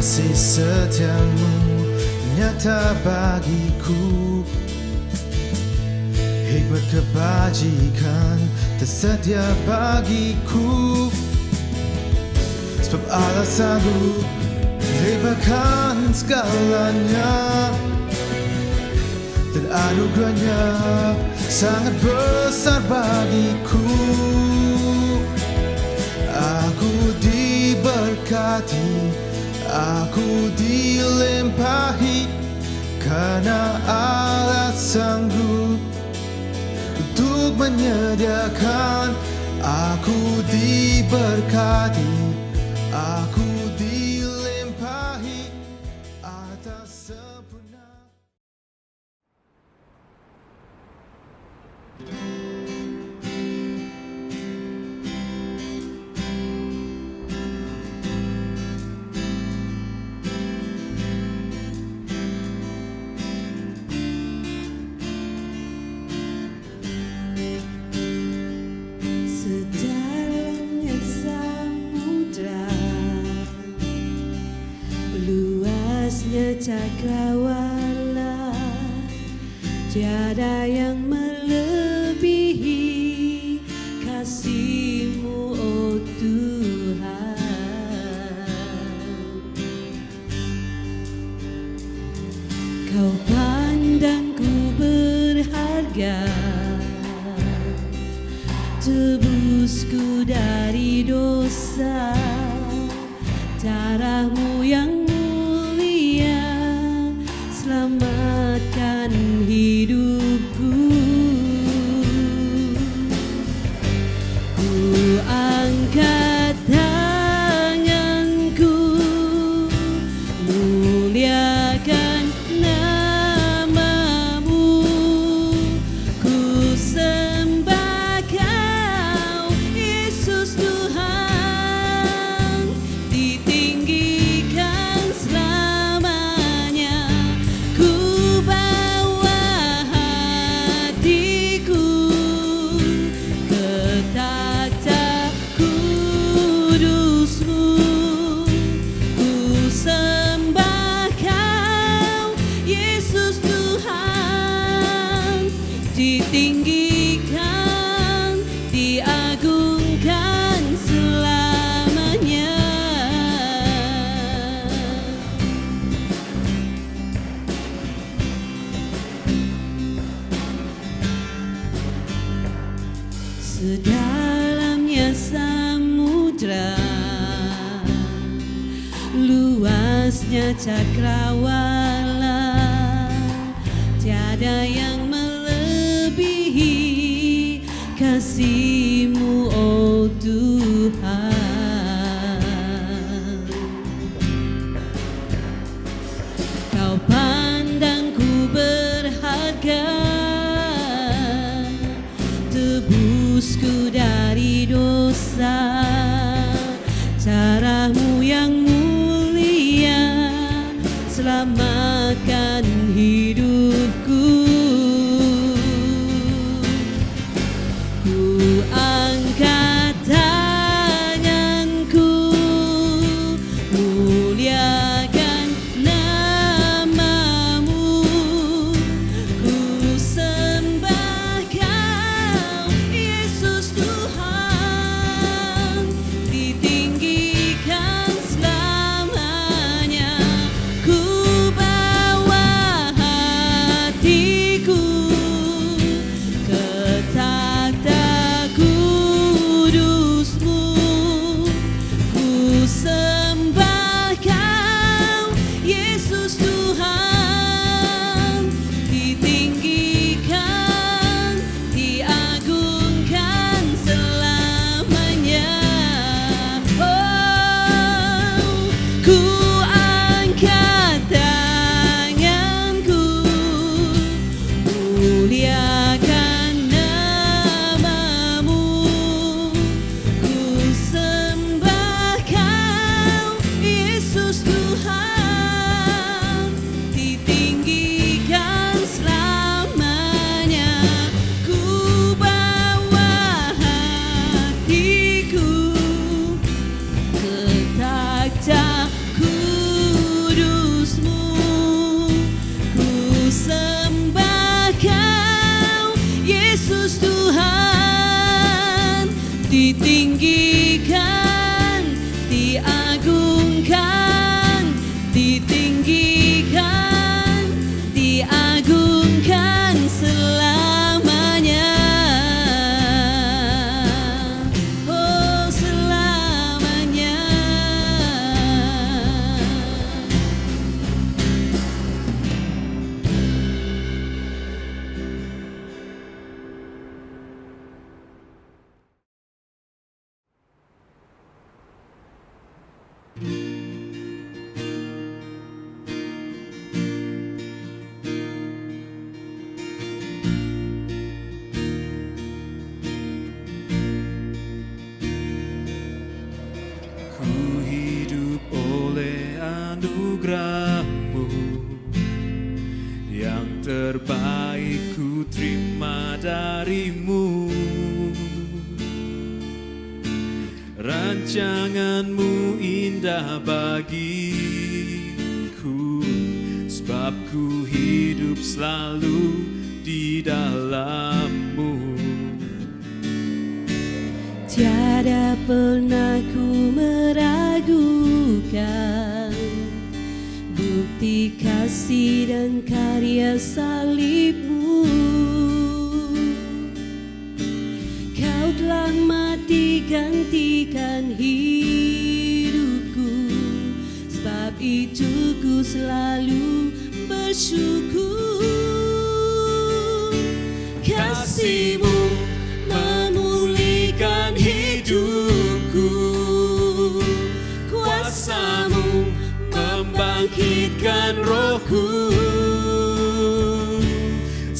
kasih setiamu nyata bagiku. Hikmat kebajikan tersedia bagiku. Sebab Allah sanggup limpahkan segalanya, dan anugerahnya sangat besar bagiku. Aku diberkati, aku dilimpahi, karena Allah sanggup untuk menyediakan. Aku diberkati, aku dilimpahi atas sempurna. Sedalamnya samudra, luasnya cakrawala, tiada yang melebihi kasih-Mu, oh Tuhan. Kau pandangku berharga, tebusku dari dosa. Darah-Mu yang mulia selamatkan hidupku. Ku angkat tanganku, muliakan nama-Mu. Ku sembah Kau, Yesus Tuhan, ditinggikan selamanya. Ku bawa hatiku ke takhta kudus-Mu. Ku sembah Kau, Yesus Tuhan, ditinggikan, diagungkan selamanya. Sedalamnya samudra, luasnya cakrawala, tiada yang melebihi kasih-Mu, oh Tuhan. Kau pandangku berharga, tebusku dari dosa. Darah-Mu yang mulia selamatkan hidupku. Ku angkat tanganku, muliakan nama-Mu. Ku sembah Kau, Yesus Tuhan, ditinggikan selamanya. Ku bawa hatiku ke takhta kudus-Mu. Ku sembah Kau, Yesus Tuhan, ditinggikan, diagungkan selamanya. Oh, ku angkat tanganku, muliakan nama-Mu. Ku sembah Kau, Yesus Tuhan, ditinggikan selamanya. Ku bawa hatiku ke takhta kudus-Mu. diagungkan, ditinggikan, diagungkan selamanya. Oh, selamanya. Ku hidup oleh anugerah-Mu, yang terbaik ku terima dari-Mu. Rancangan-Mu indah bagiku, sebab ku hidup selalu di dalam-Mu. Tiada pernah ku meragukan bukti kasih dan karya salib-Mu. Kau telah mati gantikan hidupku, sebab itu ku selalu bersyukur. Kasih-Mu memulihkan hidupku, kuasa-Mu membangkitkan rohku.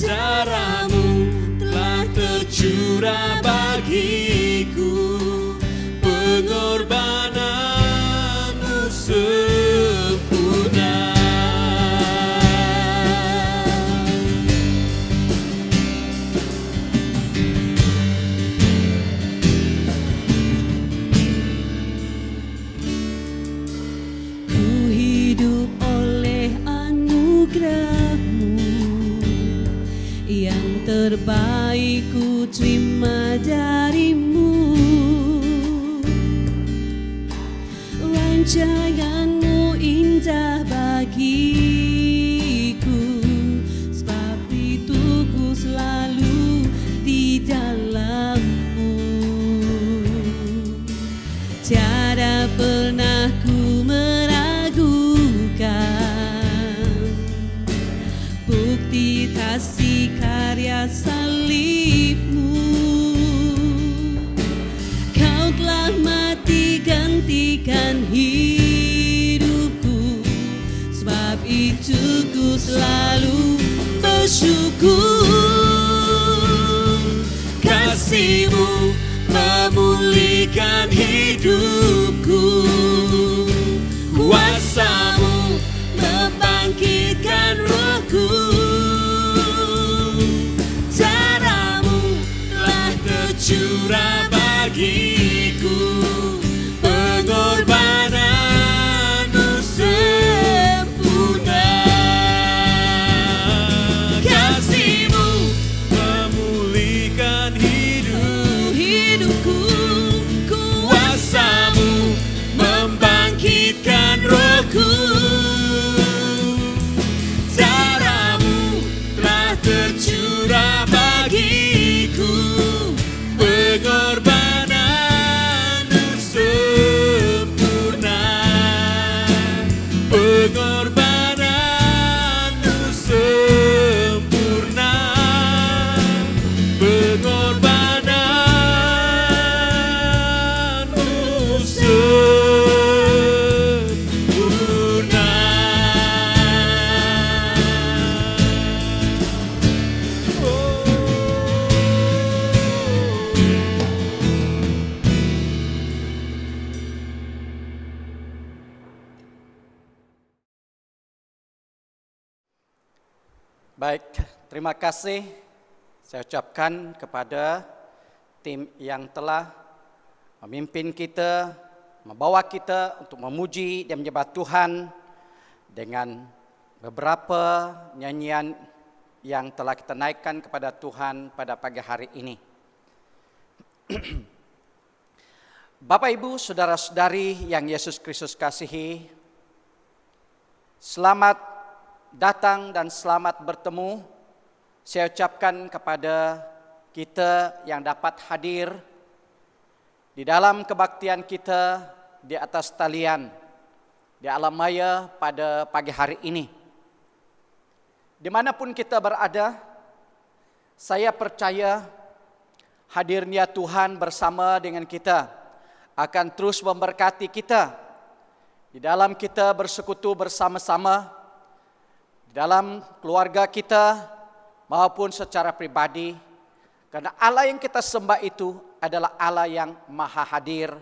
Darah-Mu telah tercurah bagiku, pengorbanan-Mu sempurna. Yang terbaik ku terima dari-Mu. Rancangan-Mu indah bagiku, sebab itu ku selalu di dalam-Mu. Tiada pernah ku meragukan bukti kasih karya salib-Mu. Kau telah mati gantikan hidupku, sebab itu ku selalu bersyukur. Kasih-Mu memulihkan hidupku, kuasa-Mu membangkitkan rohku. Darah-Mu telah tercurah bagiku, pengorbanan-Mu sempurna. Kasih-Mu memulihkan hidupku, kuasa-Mu membangkitkan rohku. Darah-Mu telah tercurah bagiku, pengorbanan-Mu sempurna. Pengorbanan-Mu sempurna. Pengorbanan-Mu sempurna. Baik, terima kasih saya ucapkan kepada tim yang telah memimpin kita, membawa kita untuk memuji dan menyembah Tuhan dengan beberapa nyanyian yang telah kita naikkan kepada Tuhan pada pagi hari ini. Bapak, Ibu, saudara-saudari yang Yesus Kristus kasihi, selamat datang dan selamat bertemu. Saya ucapkan kepada kita yang dapat hadir di dalam kebaktian kita di atas talian di alam maya pada pagi hari ini. Dimanapun kita berada, saya percaya hadirnya Tuhan bersama dengan kita akan terus memberkati kita di dalam kita bersekutu bersama-sama, di dalam keluarga kita maupun secara pribadi. Karena Allah yang kita sembah itu adalah Allah yang maha hadir,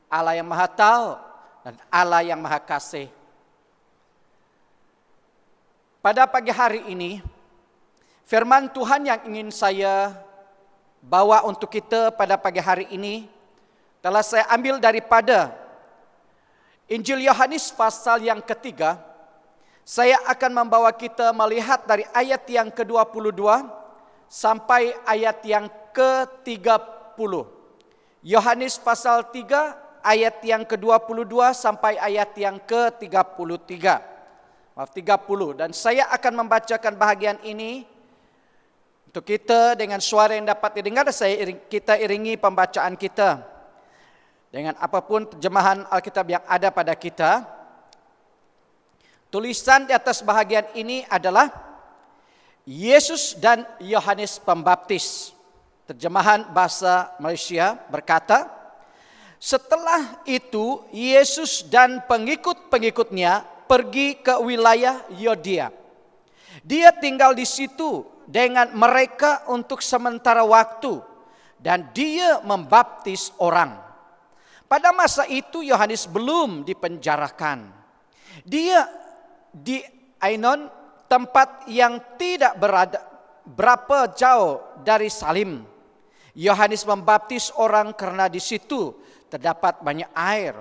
Allah yang maha tahu, dan Allah yang maha kasih. Pada pagi hari ini, firman Tuhan yang ingin saya bawa untuk kita pada pagi hari ini telah saya ambil daripada Injil Yohanes pasal yang ketiga. Saya akan membawa kita melihat dari ayat yang ke-22 sampai ayat yang ke-30. Yohanes pasal 3 ayat yang ke-22 sampai ayat yang ke-33. Maaf, 30. Dan saya akan membacakan bahagian ini untuk kita dengan suara yang dapat didengar. Kita iringi pembacaan kita dengan apapun terjemahan Alkitab yang ada pada kita. Tulisan di atas bahagian ini adalah Yesus dan Yohanes Pembaptis. Terjemahan bahasa Malaysia berkata, setelah itu Yesus dan pengikut-pengikutnya pergi ke wilayah Yudea. Dia tinggal di situ dengan mereka untuk sementara waktu dan dia membaptis orang. Pada masa itu Yohanes belum dipenjarakan. Dia di Ainon, tempat yang tidak berapa jauh dari Salim. Yohanes membaptis orang karena di situ terdapat banyak air.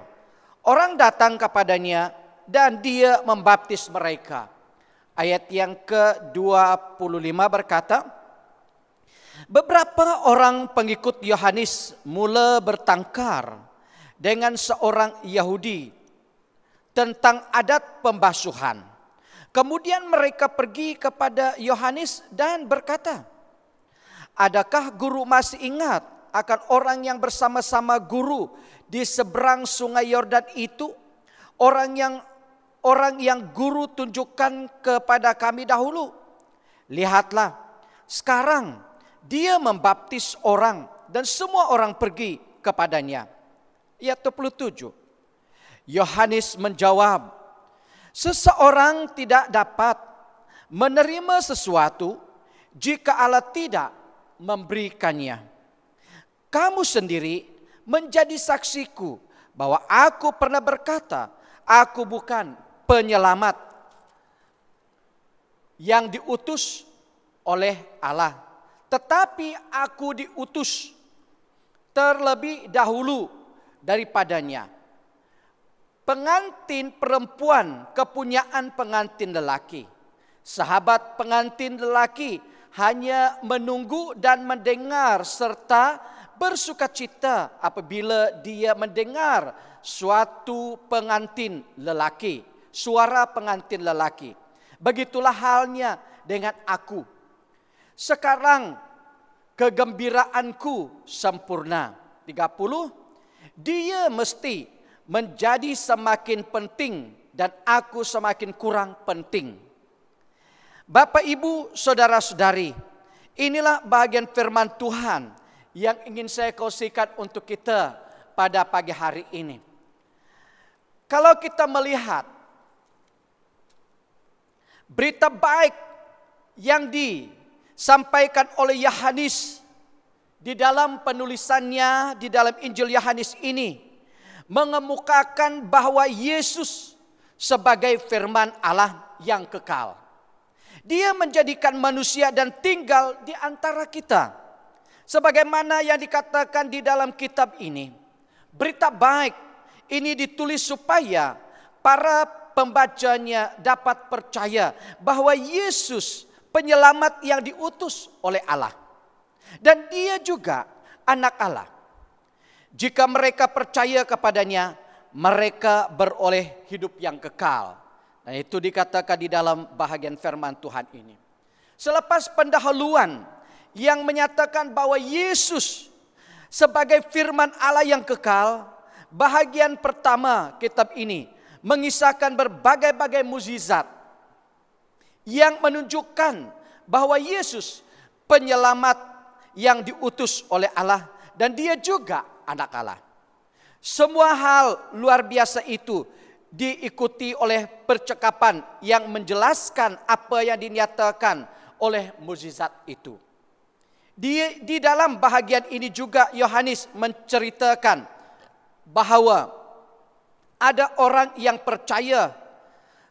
Orang datang kepadanya dan dia membaptis mereka. Ayat yang ke-25 berkata, beberapa orang pengikut Yohanes mula bertengkar dengan seorang Yahudi tentang adat pembasuhan. Kemudian mereka pergi kepada Yohanes dan berkata, adakah guru masih ingat akan orang yang bersama-sama guru di seberang sungai Yordan itu? Orang yang guru tunjukkan kepada kami dahulu. Lihatlah, sekarang dia membaptis orang dan semua orang pergi kepadanya. Ayat 27. Yohanes menjawab, seseorang tidak dapat menerima sesuatu jika Allah tidak memberikannya. Kamu sendiri menjadi saksiku bahwa aku pernah berkata, aku bukan penyelamat yang diutus oleh Allah, tetapi aku diutus terlebih dahulu daripadanya. Pengantin perempuan kepunyaan pengantin lelaki. Sahabat pengantin lelaki hanya menunggu dan mendengar serta bersukacita apabila dia mendengar suatu pengantin lelaki, suara pengantin lelaki. Begitulah halnya dengan aku. Sekarang kegembiraanku sempurna. 30. Dia mesti menjadi semakin penting dan aku semakin kurang penting. Bapak, Ibu, saudara-saudari, inilah bagian firman Tuhan yang ingin saya kongsikan untuk kita pada pagi hari ini. Kalau kita melihat berita baik yang disampaikan oleh Yohanes di dalam penulisannya di dalam Injil Yohanes ini mengemukakan bahwa Yesus sebagai firman Allah yang kekal. Dia menjadikan manusia dan tinggal di antara kita. Sebagaimana yang dikatakan di dalam kitab ini, berita baik ini ditulis supaya para pembacanya dapat percaya bahwa Yesus penyelamat yang diutus oleh Allah. Dan dia juga anak Allah. jika mereka percaya kepadanya, mereka beroleh hidup yang kekal. Dan itu dikatakan di dalam bahagian firman Tuhan ini. Selepas pendahuluan yang menyatakan bahwa Yesus sebagai firman Allah yang kekal, bahagian pertama kitab ini mengisahkan berbagai-bagai mukjizat yang menunjukkan bahwa Yesus penyelamat yang diutus oleh Allah dan dia juga anak Allah. Semua hal luar biasa itu diikuti oleh percakapan yang menjelaskan apa yang dinyatakan oleh mukjizat itu. Di dalam bahagian ini juga Yohanes menceritakan bahwa ada orang yang percaya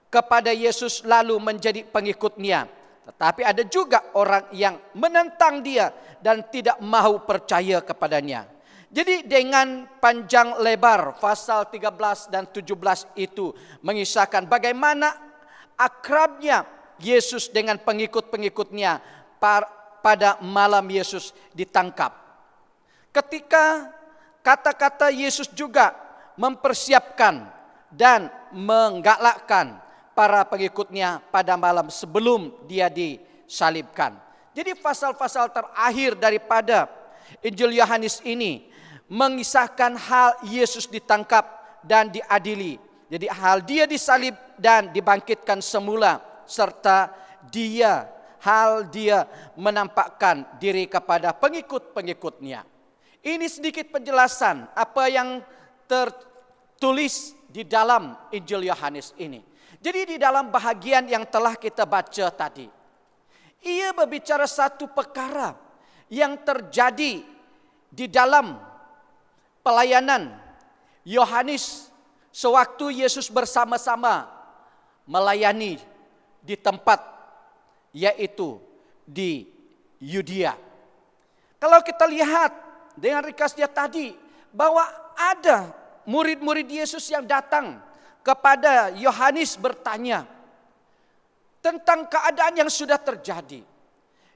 kepada Yesus lalu menjadi pengikutnya. Tetapi ada juga orang yang menentang dia dan tidak mahu percaya kepadanya. Jadi dengan panjang lebar pasal 13 dan 17 itu mengisahkan bagaimana akrabnya Yesus dengan pengikut-pengikutnya pada malam Yesus ditangkap. Ketika kata-kata Yesus juga mempersiapkan dan menggalakkan para pengikutnya pada malam sebelum dia disalibkan. Jadi pasal-pasal terakhir daripada Injil Yohanes ini mengisahkan hal Yesus ditangkap dan diadili. Jadi hal dia disalib dan dibangkitkan semula serta dia menampakkan diri kepada pengikut-pengikutnya. Ini sedikit penjelasan apa yang tertulis di dalam Injil Yohanes ini. Jadi di dalam bahagian yang telah kita baca tadi, ia berbicara satu perkara yang terjadi di dalam pelayanan Yohanes sewaktu Yesus bersama-sama melayani di tempat yaitu di Yudea. Kalau kita lihat dengan ringkasnya tadi bahwa ada murid-murid Yesus yang datang kepada Yohanes bertanya tentang keadaan yang sudah terjadi.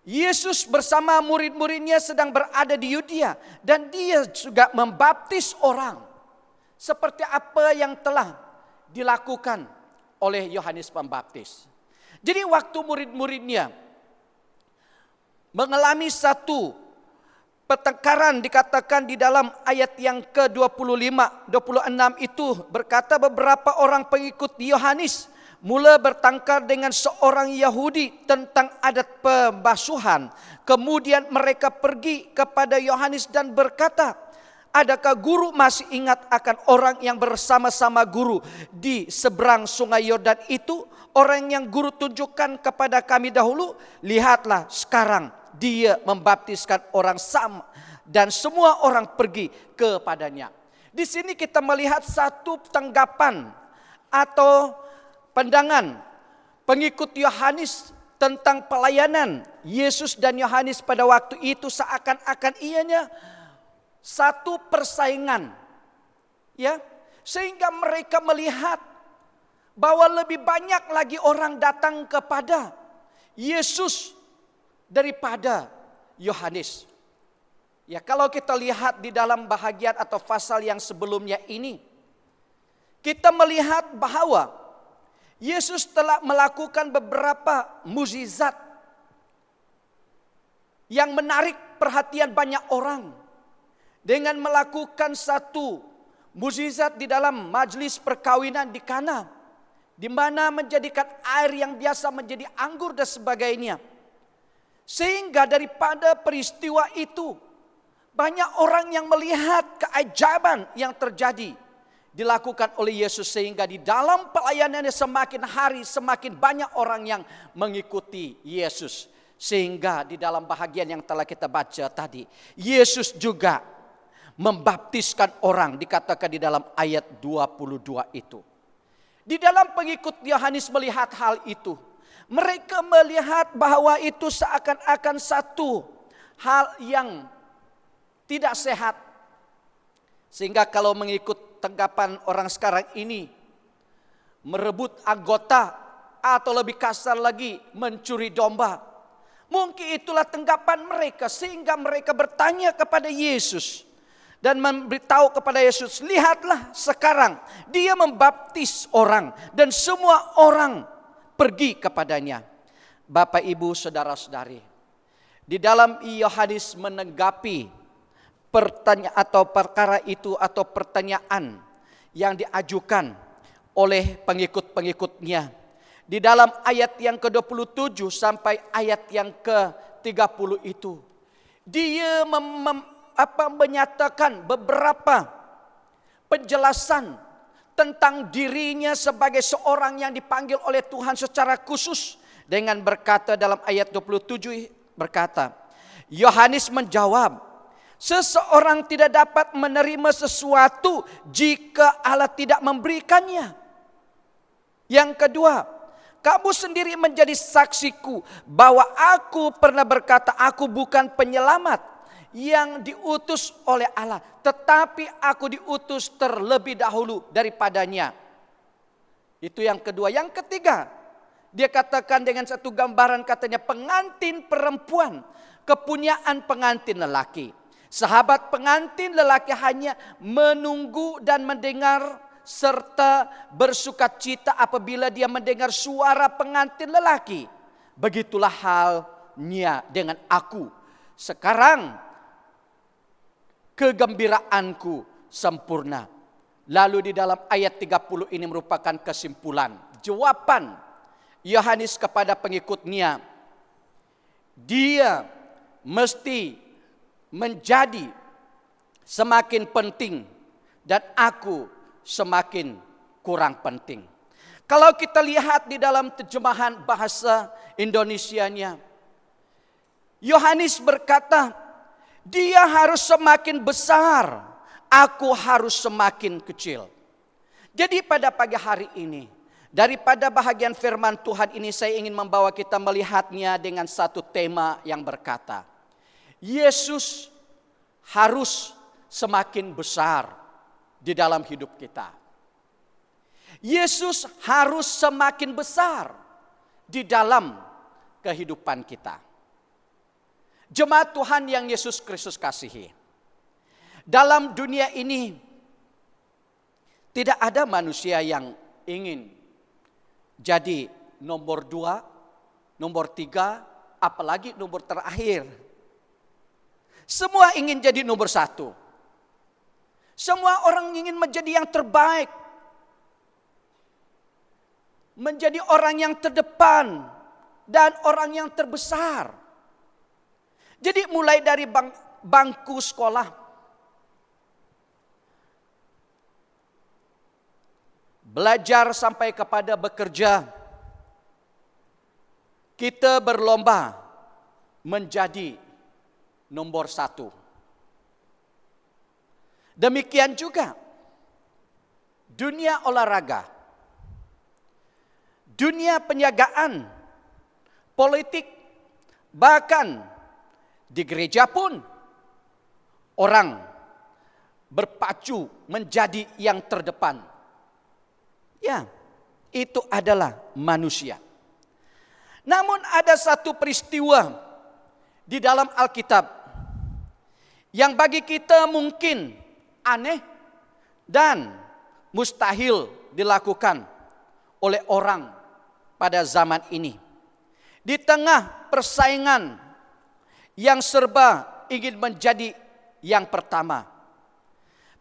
Yesus bersama murid-muridnya sedang berada di Yudea dan dia juga membaptis orang seperti apa yang telah dilakukan oleh Yohanes Pembaptis. Jadi waktu murid-muridnya mengalami satu pertengkaran dikatakan di dalam ayat yang ke-25, 26 itu berkata beberapa orang pengikut Yohanes mula bertengkar dengan seorang Yahudi tentang adat pembasuhan. Kemudian mereka pergi kepada Yohanes dan berkata, adakah guru masih ingat akan orang yang bersama-sama guru di seberang sungai Yordan itu? Orang yang guru tunjukkan kepada kami dahulu, lihatlah sekarang dia membaptiskan orang sama dan semua orang pergi kepadanya. Di sini kita melihat satu tanggapan atau pandangan pengikut Yohanes tentang pelayanan Yesus dan Yohanes pada waktu itu seakan-akan ianya satu persaingan, ya, sehingga mereka melihat bahwa lebih banyak lagi orang datang kepada Yesus daripada Yohanes. Ya, kalau kita lihat di dalam bahagian atau pasal yang sebelumnya ini, kita melihat bahwa Yesus telah melakukan beberapa mukjizat yang menarik perhatian banyak orang dengan melakukan satu mukjizat di dalam majelis perkawinan di Kana, di mana menjadikan air yang biasa menjadi anggur dan sebagainya. Sehingga daripada peristiwa itu banyak orang yang melihat keajaiban yang terjadi dilakukan oleh Yesus, sehingga di dalam pelayanannya semakin hari semakin banyak orang yang mengikuti Yesus. Sehingga di dalam bahagian yang telah kita baca tadi, Yesus juga membaptiskan orang, dikatakan di dalam ayat 22 itu. Di dalam pengikut Yohanes melihat hal itu, mereka melihat bahwa itu seakan-akan satu hal yang tidak sehat. Sehingga kalau mengikut tanggapan orang sekarang ini, merebut anggota atau lebih kasar lagi mencuri domba. Mungkin itulah tanggapan mereka sehingga mereka bertanya kepada Yesus, dan memberitahu kepada Yesus, lihatlah sekarang dia membaptis orang dan semua orang pergi kepadanya. Bapak, Ibu, saudara-saudari, di dalam Yohanes menanggapi pertanyaan atau perkara itu atau pertanyaan yang diajukan oleh pengikut-pengikutnya, di dalam ayat yang ke-27 sampai ayat yang ke-30 itu, dia menyatakan beberapa penjelasan tentang dirinya sebagai seorang yang dipanggil oleh Tuhan secara khusus, dengan berkata dalam ayat 27 berkata, Yohanes menjawab, seseorang tidak dapat menerima sesuatu jika Allah tidak memberikannya. Yang kedua, kamu sendiri menjadi saksiku bahwa aku pernah berkata, aku bukan penyelamat yang diutus oleh Allah, tetapi aku diutus terlebih dahulu daripadanya. Itu yang kedua. Yang ketiga, dia katakan dengan satu gambaran, katanya pengantin perempuan, kepunyaan pengantin lelaki. Sahabat pengantin lelaki hanya menunggu dan mendengar serta bersukacita apabila dia mendengar suara pengantin lelaki. Begitulah halnya dengan aku. Sekarang kegembiraanku sempurna. Lalu di dalam ayat 30 ini merupakan kesimpulan, jawaban Yohanes kepada pengikutnya. Dia mesti menjadi semakin penting dan aku semakin kurang penting. Kalau kita lihat di dalam terjemahan bahasa Indonesianya, Yohanes berkata, dia harus semakin besar, aku harus semakin kecil. Jadi pada pagi hari ini, daripada bahagian firman Tuhan ini, saya ingin membawa kita melihatnya dengan satu tema yang berkata, Yesus harus semakin besar di dalam hidup kita. Yesus harus semakin besar di dalam kehidupan kita. Jemaat Tuhan yang Yesus Kristus kasihi, dalam dunia ini tidak ada manusia yang ingin jadi nomor 2, nomor 3, apalagi nomor terakhir. Semua ingin jadi nomor 1. Semua orang ingin menjadi yang terbaik, menjadi orang yang terdepan dan orang yang terbesar. Jadi mulai dari bangku sekolah, belajar sampai kepada bekerja, kita berlomba menjadi nomor 1. Demikian juga dunia olahraga, dunia penyagaan, politik, bahkan di gereja pun orang berpacu menjadi yang terdepan. Ya, itu adalah manusia. Namun ada satu peristiwa di dalam Alkitab yang bagi kita mungkin aneh dan mustahil dilakukan oleh orang pada zaman ini. Di tengah persaingan yang serba ingin menjadi yang pertama,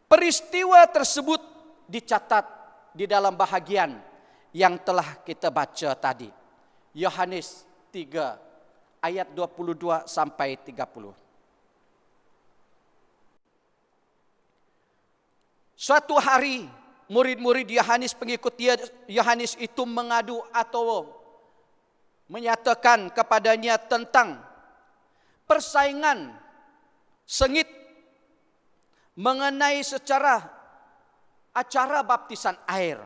peristiwa tersebut dicatat di dalam bahagian yang telah kita baca tadi. Yohanes 3 ayat 22 sampai 30. Suatu hari murid-murid Yohanes, pengikut Yohanes itu mengadu atau menyatakan kepadanya tentang persaingan sengit mengenai secara acara baptisan air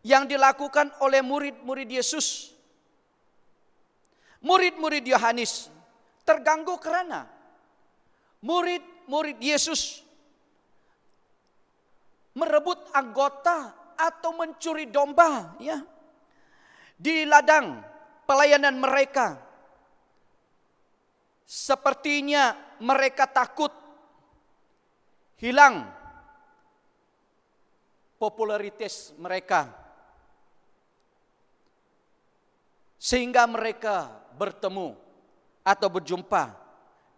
yang dilakukan oleh murid-murid Yesus. Murid-murid Yohanes terganggu karena murid-murid Yesus merebut anggota atau mencuri domba, ya, di ladang pelayanan mereka. Sepertinya mereka takut hilang popularitas mereka, sehingga mereka bertemu atau berjumpa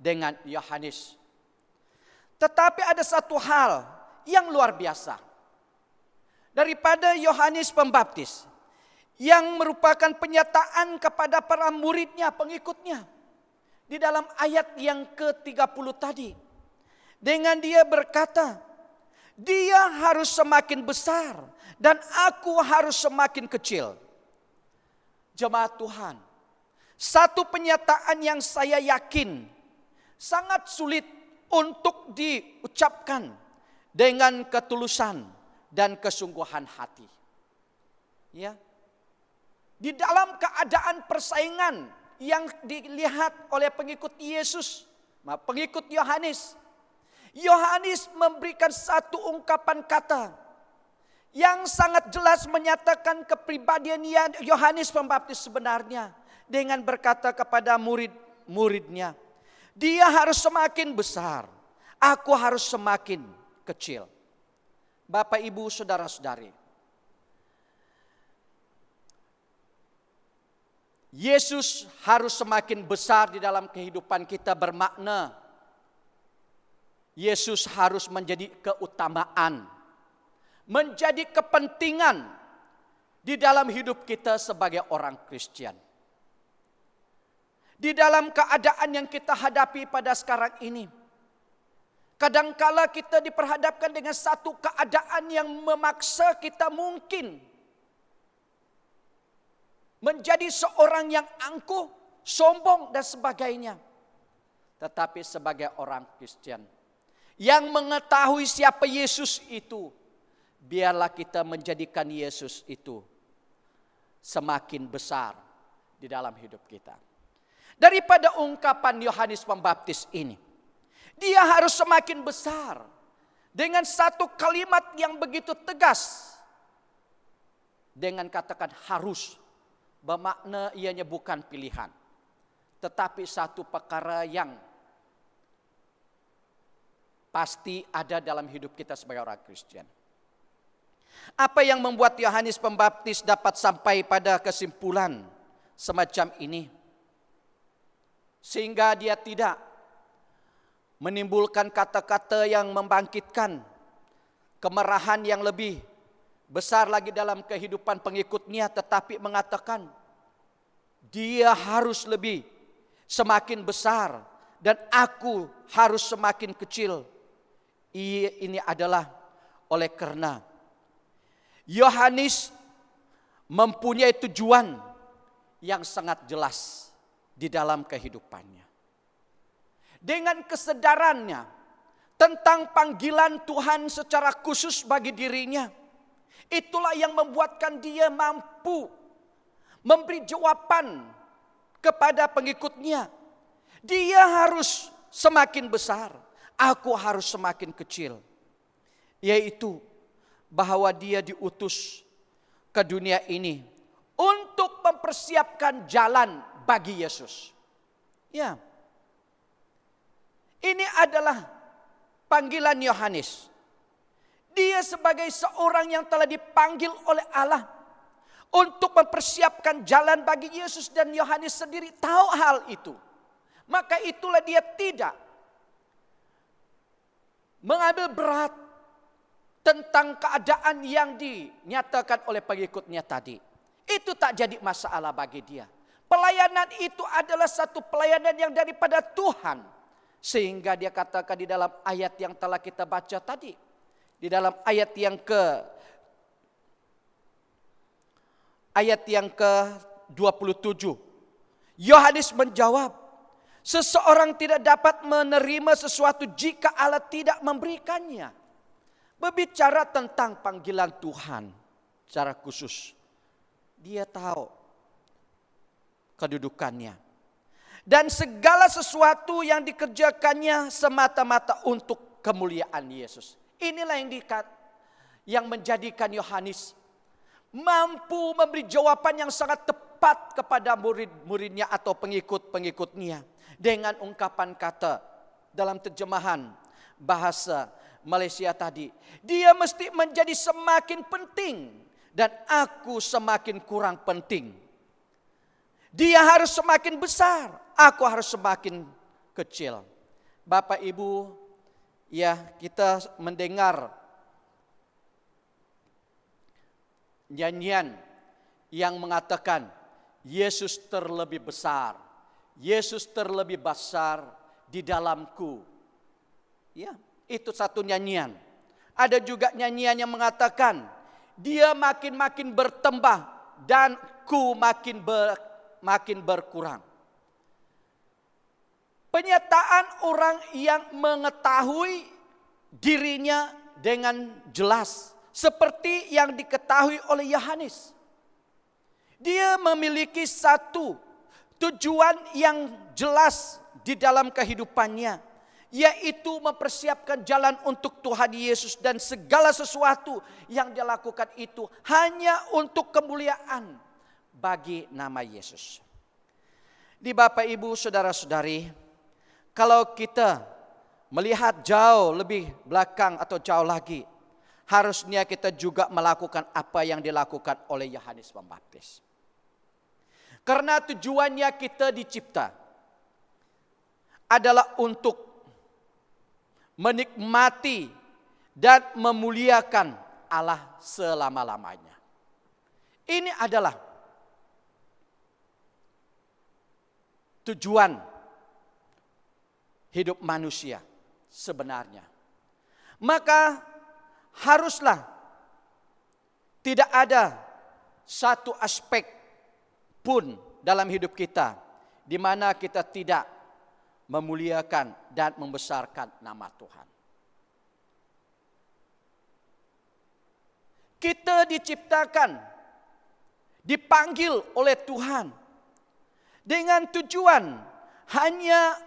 dengan Yohanes. Tetapi ada satu hal yang luar biasa daripada Yohanes Pembaptis, yang merupakan penyataan kepada para muridnya, pengikutnya. Di dalam ayat yang ke-30 tadi, dengan dia berkata, dia harus semakin besar dan aku harus semakin kecil. Jemaat Tuhan, satu penyataan yang saya yakin sangat sulit untuk diucapkan dengan ketulusan dan kesungguhan hati. Ya. Di dalam keadaan persaingan yang dilihat oleh pengikut Yesus, pengikut Yohanes, Yohanes memberikan satu ungkapan kata yang sangat jelas menyatakan kepribadian Yohanes Pembaptis sebenarnya, dengan berkata kepada murid-muridnya, dia harus semakin besar, aku harus semakin kecil. Bapak, Ibu, saudara-saudari, Yesus harus semakin besar di dalam kehidupan kita, bermakna Yesus harus menjadi keutamaan, menjadi kepentingan di dalam hidup kita sebagai orang Kristen. Di dalam keadaan yang kita hadapi pada sekarang ini, kadangkala kita diperhadapkan dengan satu keadaan yang memaksa kita mungkin menjadi seorang yang angkuh, sombong dan sebagainya. Tetapi sebagai orang Kristen yang mengetahui siapa Yesus itu, biarlah kita menjadikan Yesus itu semakin besar di dalam hidup kita. Daripada ungkapan Yohanes Pembaptis ini, dia harus semakin besar dengan satu kalimat yang begitu tegas. Dengan katakan harus, bermakna ianya bukan pilihan, tetapi satu perkara yang pasti ada dalam hidup kita sebagai orang Kristen. Apa yang membuat Yohanes Pembaptis dapat sampai pada kesimpulan semacam ini, sehingga dia tidak menimbulkan kata-kata yang membangkitkan kemarahan yang lebih besar lagi dalam kehidupan pengikutnya, tetapi mengatakan dia harus lebih semakin besar dan aku harus semakin kecil. Ini adalah oleh karena Yohanes mempunyai tujuan yang sangat jelas di dalam kehidupannya. Dengan kesadarannya tentang panggilan Tuhan secara khusus bagi dirinya, itulah yang membuatkan dia mampu memberi jawaban kepada pengikutnya. Dia harus semakin besar, aku harus semakin kecil. Yaitu bahwa dia diutus ke dunia ini untuk mempersiapkan jalan bagi Yesus. Ya. Ini adalah panggilan Yohanes. Dia sebagai seorang yang telah dipanggil oleh Allah untuk mempersiapkan jalan bagi Yesus, dan Yohanes sendiri tahu hal itu. Maka itulah dia tidak mengambil berat tentang keadaan yang dinyatakan oleh pengikutnya tadi. Itu tak jadi masalah bagi dia. Pelayanan itu adalah satu pelayanan yang daripada Tuhan. Sehingga dia katakan di dalam ayat yang telah kita baca tadi. Di dalam ayat yang ke-27. Yohanes menjawab, seseorang tidak dapat menerima sesuatu jika Allah tidak memberikannya. Berbicara tentang panggilan Tuhan secara khusus, dia tahu kedudukannya. Dan segala sesuatu yang dikerjakannya semata-mata untuk kemuliaan Yesus. Inilah yang menjadikan Yohanes mampu memberi jawaban yang sangat tepat kepada murid-muridnya atau pengikut-pengikutnya. Dengan ungkapan kata dalam terjemahan bahasa Malaysia tadi. Dia mesti menjadi semakin penting dan aku semakin kurang penting. Dia harus semakin besar, aku harus semakin kecil. Bapak Ibu, ya kita mendengar nyanyian yang mengatakan Yesus terlebih besar, Yesus terlebih besar di dalamku. Ya, itu satu nyanyian. Ada juga nyanyian yang mengatakan dia makin bertambah dan ku makin berkurang. Penyataan orang yang mengetahui dirinya dengan jelas seperti yang diketahui oleh Yohanes. Dia memiliki satu tujuan yang jelas di dalam kehidupannya, yaitu mempersiapkan jalan untuk Tuhan Yesus, dan segala sesuatu yang dia lakukan itu hanya untuk kemuliaan bagi nama Yesus. Di Bapak Ibu saudara-saudari, kalau kita melihat jauh lebih belakang atau jauh lagi, harusnya kita juga melakukan apa yang dilakukan oleh Yohanes Pembaptis. Karena tujuannya kita dicipta adalah untuk menikmati dan memuliakan Allah selama-lamanya. Ini adalah tujuan hidup manusia sebenarnya. Maka haruslah tidak ada satu aspek pun dalam hidup kita di mana kita tidak memuliakan dan membesarkan nama Tuhan. Kita diciptakan, dipanggil oleh Tuhan dengan tujuan hanya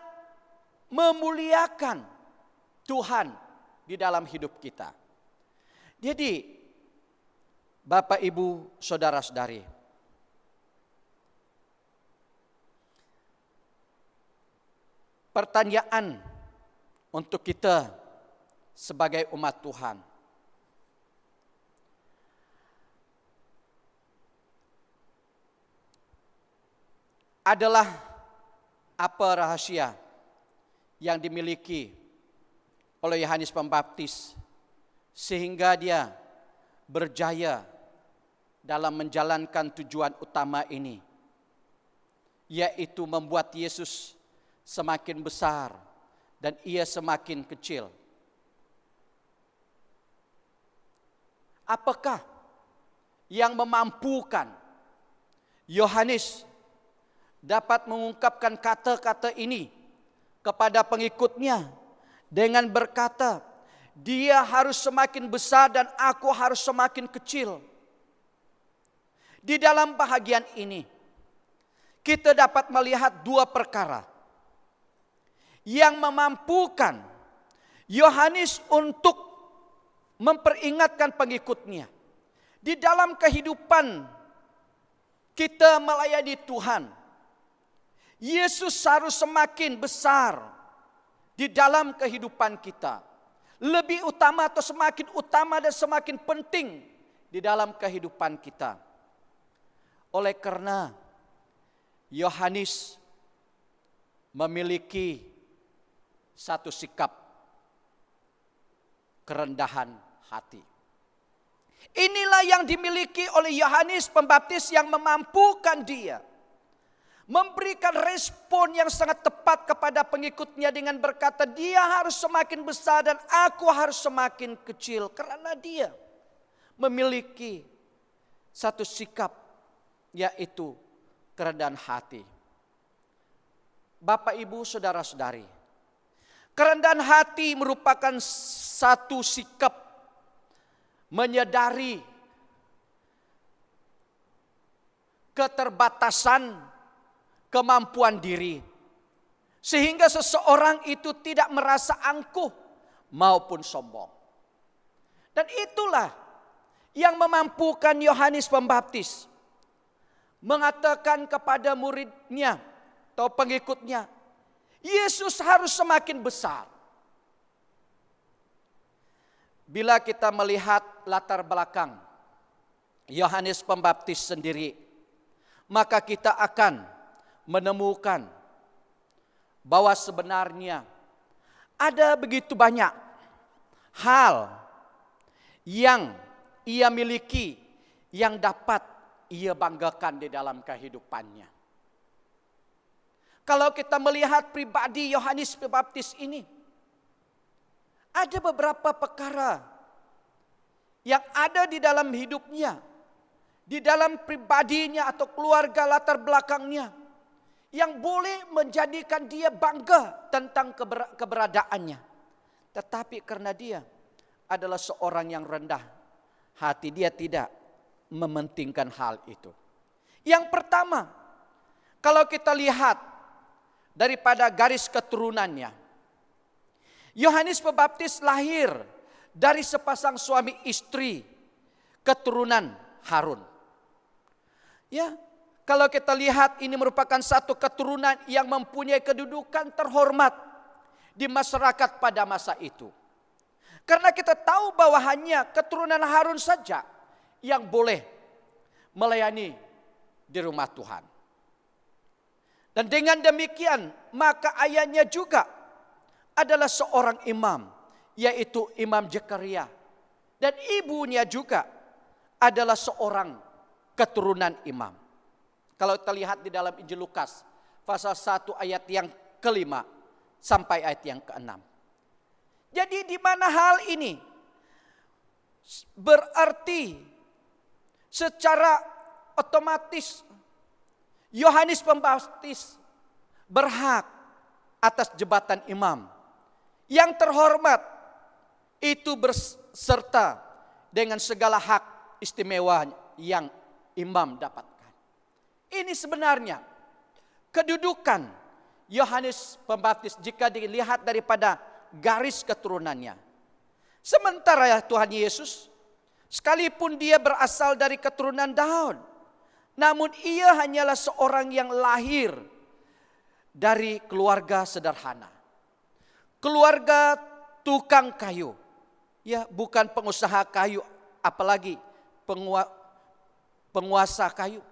memuliakan Tuhan di dalam hidup kita. Jadi, Bapak Ibu saudara-saudari, pertanyaan untuk kita sebagai umat Tuhan, adalah apa rahasia yang dimiliki oleh Yohanes Pembaptis sehingga dia berjaya dalam menjalankan tujuan utama ini, yaitu membuat Yesus semakin besar dan ia semakin kecil. Apakah yang memampukan Yohanes dapat mengungkapkan kata-kata ini kepada pengikutnya dengan berkata, dia harus semakin besar dan aku harus semakin kecil? Di dalam bahagian ini kita dapat melihat dua perkara yang memampukan Yohanes untuk memperingatkan pengikutnya. Di dalam kehidupan kita melayani Tuhan, Yesus harus semakin besar di dalam kehidupan kita. Lebih utama atau semakin utama dan semakin penting di dalam kehidupan kita. Oleh karena Yohanes memiliki satu sikap kerendahan hati. Inilah yang dimiliki oleh Yohanes Pembaptis yang memampukan dia memberikan respon yang sangat tepat kepada pengikutnya dengan berkata, dia harus semakin besar dan aku harus semakin kecil, karena dia memiliki satu sikap, yaitu kerendahan hati. Bapak, Ibu, saudara-saudari, kerendahan hati merupakan satu sikap menyadari keterbatasan kemampuan diri, sehingga seseorang itu tidak merasa angkuh maupun sombong. Dan itulah yang memampukan Yohanes Pembaptis mengatakan kepada muridnya atau pengikutnya, Yesus harus semakin besar. bila kita melihat latar belakang Yohanes Pembaptis sendiri, maka kita akan menemukan bahwa sebenarnya ada begitu banyak hal yang ia miliki yang dapat ia banggakan di dalam kehidupannya. Kalau kita melihat pribadi Yohanes Pembaptis ini, ada beberapa perkara yang ada di dalam hidupnya, di dalam pribadinya atau keluarga latar belakangnya, yang boleh menjadikan dia bangga tentang keberadaannya. Tetapi karena dia adalah seorang yang rendah hati, dia tidak mementingkan hal itu. Yang pertama, kalau kita lihat daripada garis keturunannya, Yohanes Pembaptis lahir dari sepasang suami istri keturunan Harun. Ya, kalau kita lihat ini merupakan satu keturunan yang mempunyai kedudukan terhormat di masyarakat pada masa itu. Karena kita tahu bahwa hanya keturunan Harun saja yang boleh melayani di rumah Tuhan. Dan dengan demikian maka ayahnya juga adalah seorang imam, yaitu Imam Zakaria. Dan ibunya juga adalah seorang keturunan imam. Kalau kita lihat di dalam Injil Lukas pasal 1 ayat yang ke-5 sampai ayat yang ke-6. Jadi di mana hal ini berarti secara otomatis Yohanes Pembaptis berhak atas jabatan imam. Yang terhormat itu berserta dengan segala hak istimewa yang imam dapatkan. Ini sebenarnya kedudukan Yohanes Pembaptis jika dilihat daripada garis keturunannya. Sementara Tuhan Yesus, sekalipun dia berasal dari keturunan Daud, namun ia hanyalah seorang yang lahir dari keluarga sederhana. Keluarga tukang kayu. Ya, bukan pengusaha kayu, apalagi penguasa kayu.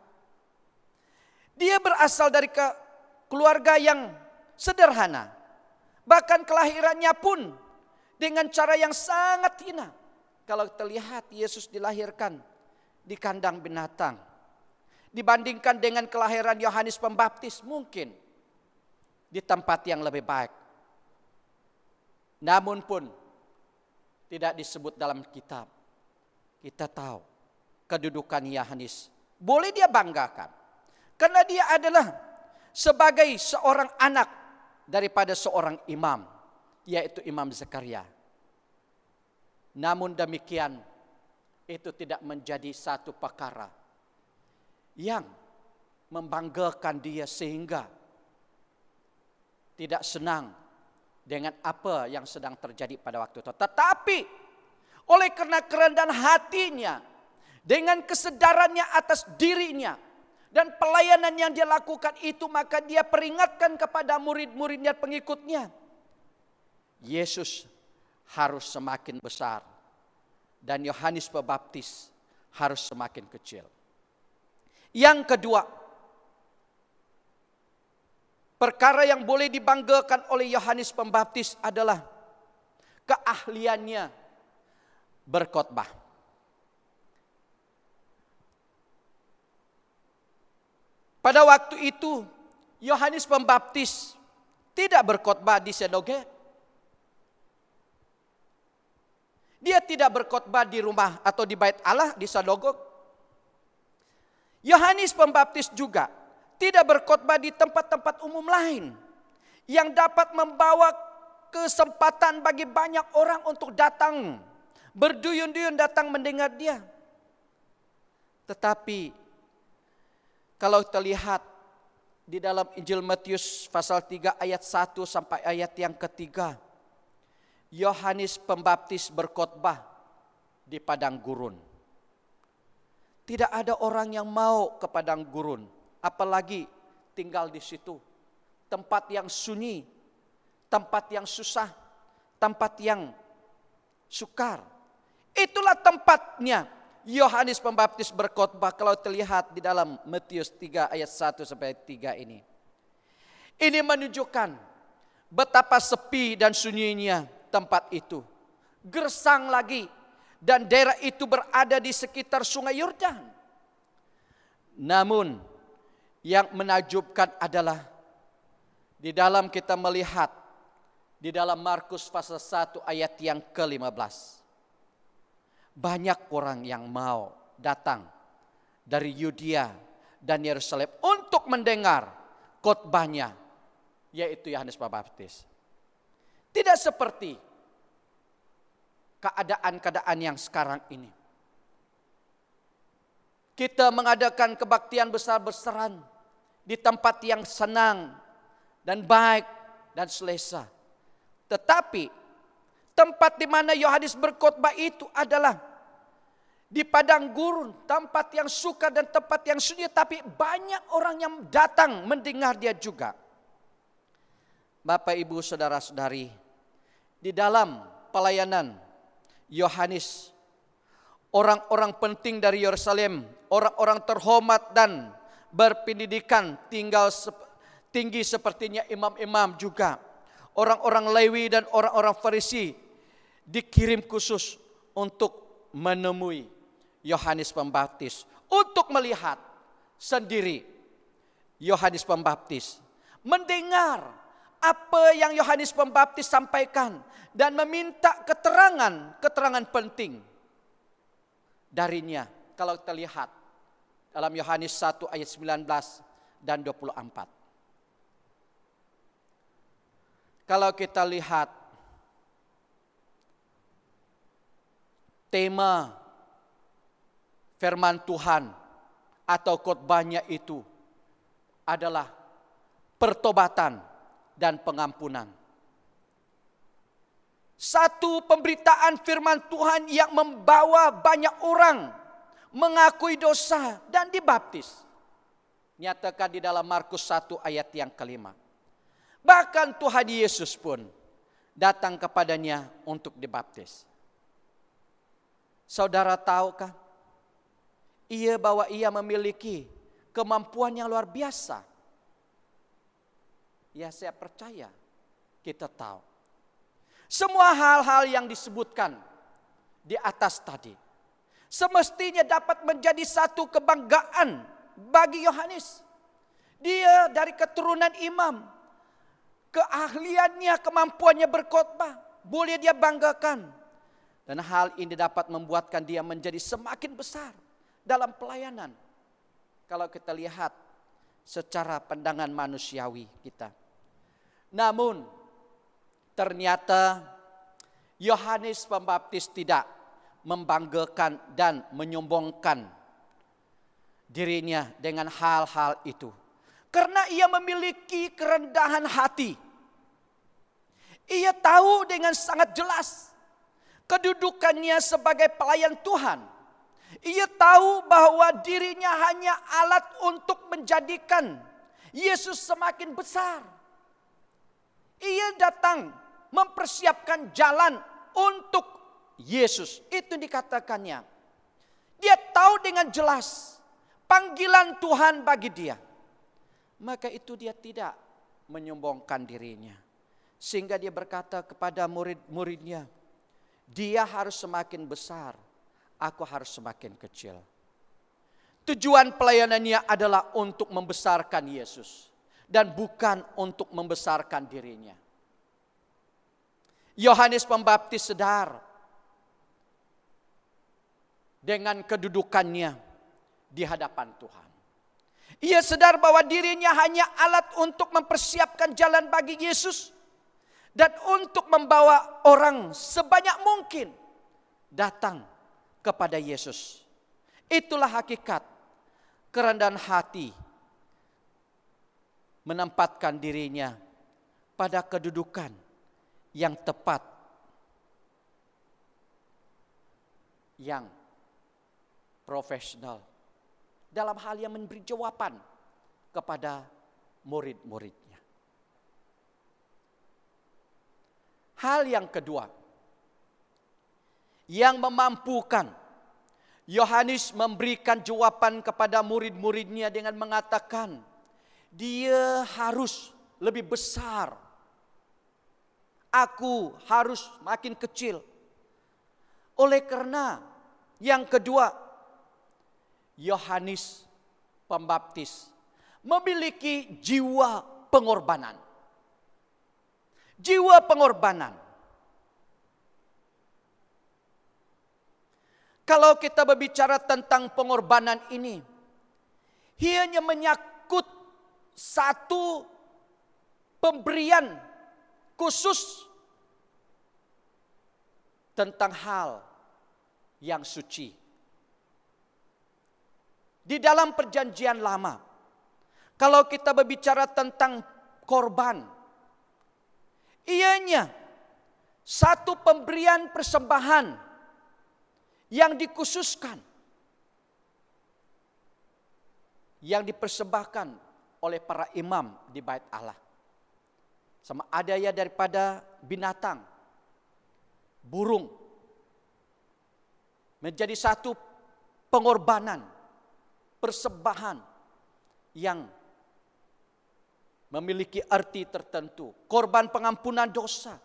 Dia berasal dari keluarga yang sederhana. Bahkan kelahirannya pun dengan cara yang sangat hina. Kalau kita lihat Yesus dilahirkan di kandang binatang. Dibandingkan dengan kelahiran Yohanes Pembaptis mungkin di tempat yang lebih baik. Namun pun tidak disebut dalam kitab. Kita tahu kedudukan Yohanes boleh dia banggakan. Karena dia adalah sebagai seorang anak daripada seorang imam, yaitu Imam Zakaria. Namun demikian itu tidak menjadi satu perkara yang membanggakan dia sehingga tidak senang dengan apa yang sedang terjadi pada waktu itu. Tetapi oleh karena kerendahan hatinya, dengan kesadarannya atas dirinya dan pelayanan yang dia lakukan itu, maka dia peringatkan kepada murid-muridnya, pengikutnya, Yesus harus semakin besar dan Yohanes Pembaptis harus semakin kecil. Yang kedua, perkara yang boleh dibanggakan oleh Yohanes Pembaptis adalah keahliannya berkhotbah. Pada waktu itu Yohanes Pembaptis tidak berkhotbah di sinagoga. Dia tidak berkhotbah di rumah atau di bait Allah, di sinagog. Yohanes Pembaptis juga tidak berkhotbah di tempat-tempat umum lain yang dapat membawa kesempatan bagi banyak orang untuk datang, berduyun-duyun datang mendengar dia. Tetapi kalau kita lihat di dalam Injil Matius pasal 3 ayat 1 sampai ayat yang ketiga, Yohanes Pembaptis berkhotbah di padang gurun. Tidak ada orang yang mau ke padang gurun, apalagi tinggal di situ. Tempat yang sunyi, tempat yang susah, tempat yang sukar, Itulah tempatnya Yohanes Pembaptis berkhotbah kalau terlihat di dalam Matius 3 ayat 1 sampai 3 ini. Ini menunjukkan betapa sepi dan sunyinya tempat itu. Gersang lagi, dan daerah itu berada di sekitar Sungai Yordan. Namun yang menakjubkan adalah di dalam kita melihat di dalam Markus pasal 1 ayat yang ke-15. Banyak orang yang mau datang dari Yudea dan Yerusalem untuk mendengar khotbahnya, yaitu Yohanes Pembaptis. Tidak seperti keadaan-keadaan yang sekarang ini. Kita mengadakan kebaktian besar-besaran di tempat yang senang dan baik dan selesa. Tetapi tempat di mana Yohanes berkhotbah itu adalah di padang gurun, tempat yang sukar dan tempat yang sunyi, tapi banyak orang yang datang mendengar dia juga. Bapak, Ibu, saudara-saudari, di dalam pelayanan Yohanes, orang-orang penting dari Yerusalem, orang-orang terhormat dan berpendidikan tinggi sepertinya imam-imam juga, orang-orang Lewi dan orang-orang Farisi dikirim khusus untuk menemui Yohanes Pembaptis untuk melihat sendiri Yohanes Pembaptis, mendengar apa yang Yohanes Pembaptis sampaikan dan meminta keterangan penting darinya. Kalau kita lihat dalam Yohanes 1 ayat 19 dan 24. Kalau kita lihat tema firman Tuhan atau khotbahnya itu adalah pertobatan dan pengampunan. Satu pemberitaan firman Tuhan yang membawa banyak orang mengakui dosa dan dibaptis. Nyatakan di dalam Markus 1 ayat yang ke-5. Bahkan Tuhan Yesus pun datang kepadanya untuk dibaptis. Saudara tahukah? Bahwa ia memiliki kemampuan yang luar biasa. Ya, saya percaya kita tahu. Semua hal-hal yang disebutkan di atas tadi semestinya dapat menjadi satu kebanggaan bagi Yohanes. Dia dari keturunan imam, keahliannya, kemampuannya berkhotbah boleh dia banggakan. Dan hal ini dapat membuatkan dia menjadi semakin besar dalam pelayanan. Kalau kita lihat secara pandangan manusiawi kita. Namun ternyata Yohanes Pembaptis tidak membanggakan dan menyombongkan dirinya dengan hal-hal itu. Karena ia memiliki kerendahan hati. Ia tahu dengan sangat jelas kedudukannya sebagai pelayan Tuhan. Ia tahu bahwa dirinya hanya alat untuk menjadikan Yesus semakin besar. Ia datang mempersiapkan jalan untuk Yesus. Itu dikatakannya. Dia tahu dengan jelas panggilan Tuhan bagi dia. Maka itu dia tidak menyombongkan dirinya. Sehingga dia berkata kepada murid-muridnya, dia harus semakin besar, aku harus semakin kecil. Tujuan pelayanannya adalah untuk membesarkan Yesus dan bukan untuk membesarkan dirinya. Yohanes Pembaptis sadar dengan kedudukannya di hadapan Tuhan. Ia sadar bahwa dirinya hanya alat untuk mempersiapkan jalan bagi Yesus dan untuk membawa orang sebanyak mungkin datang kepada Yesus. Itulah hakikat kerendahan hati, menempatkan dirinya pada kedudukan yang tepat, yang profesional dalam hal yang memberi jawaban kepada murid-muridnya. Hal yang kedua, yang memampukan. Yohanes memberikan jawaban kepada murid-muridnya dengan mengatakan, dia harus lebih besar. Aku harus makin kecil. Oleh karena yang kedua, Yohanes Pembaptis memiliki jiwa pengorbanan. Jiwa pengorbanan. Kalau kita berbicara tentang pengorbanan ini, hanya menyangkut satu pemberian khusus tentang hal yang suci. Di dalam perjanjian lama, kalau kita berbicara tentang korban, ianya satu pemberian persembahan yang dikhususkan, yang dipersembahkan oleh para imam di bait Allah. Sama ada ya daripada binatang, burung, menjadi satu pengorbanan, persembahan yang memiliki arti tertentu, korban pengampunan dosa